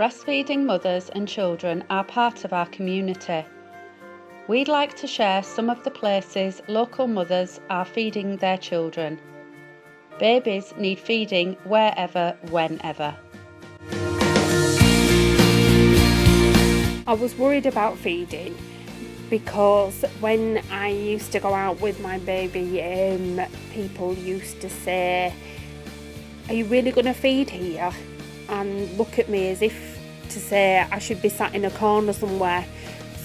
breastfeeding mothers and children are part of our community. We'd like to share some of the places local mothers are feeding their children. Babies need feeding wherever, whenever. I was worried about feeding because when I used to go out with my baby, people used to say, "Are you really going to feed here?" and look at me as if to say I should be sat in a corner somewhere.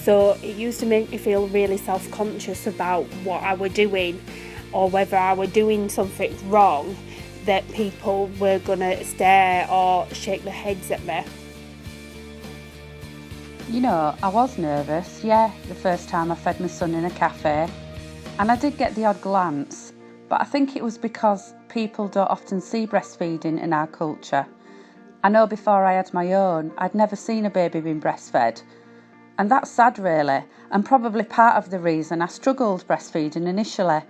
So it used to make me feel really self-conscious about what I were doing, or whether I were doing something wrong, that people were going to stare or shake their heads at me. You know, I was nervous, the first time I fed my son in a cafe, and I did get the odd glance, but I think it was because people don't often see breastfeeding in our culture. I know before I had my own, I'd never seen a baby being breastfed, and that's sad really, and probably part of the reason I struggled breastfeeding initially.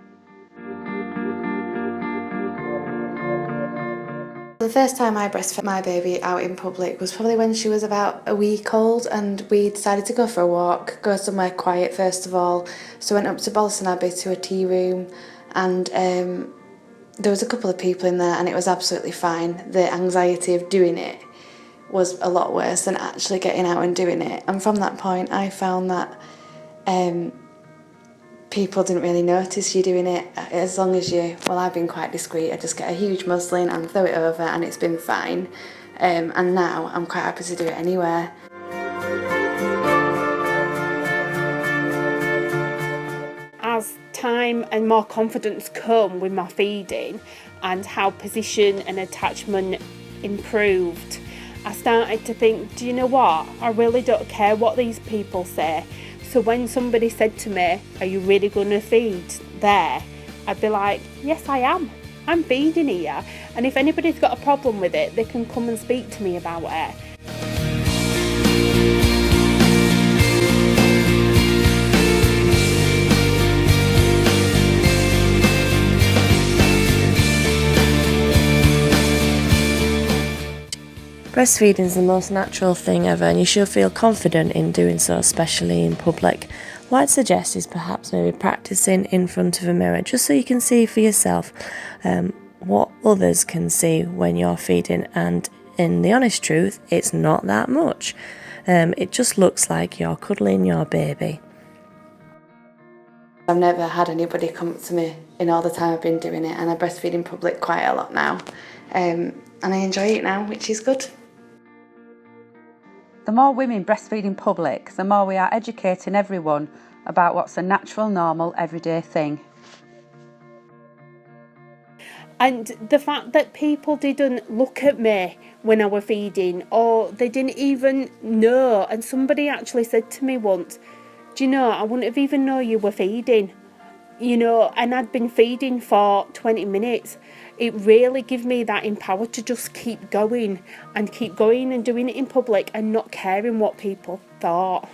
The first time I breastfed my baby out in public was probably when she was about a week old, and we decided to go for a walk, go somewhere quiet first of all. So I went up to Bolton Abbey to a tea room, and there was a couple of people in there and it was absolutely fine. The anxiety of doing it was a lot worse than actually getting out and doing it. And from that point I found that people didn't really notice you doing it as long as I've been quite discreet. I just get a huge muslin and throw it over and it's been fine. And now I'm quite happy to do it anywhere. As time and more confidence come with my feeding and how position and attachment improved, I started to think, do you know what? I really don't care what these people say. So when somebody said to me, "Are you really going to feed there?" I'd be like, "Yes, I am. I'm feeding here. And if anybody's got a problem with it, they can come and speak to me about it." Breastfeeding is the most natural thing ever, and you should feel confident in doing so, especially in public. What I'd suggest is perhaps maybe practicing in front of a mirror, just so you can see for yourself what others can see when you're feeding. And in the honest truth, it's not that much. It just looks like you're cuddling your baby. I've never had anybody come up to me in all the time I've been doing it, and I breastfeed in public quite a lot now, and I enjoy it now, which is good. The more women breastfeed in public, the more we are educating everyone about what's a natural, normal, everyday thing. And the fact that people didn't look at me when I was feeding, or they didn't even know. And somebody actually said to me once, "Do you know, I wouldn't have even known you were feeding." And I'd been feeding for 20 minutes. It really gave me that empower to just keep going and doing it in public and not caring what people thought.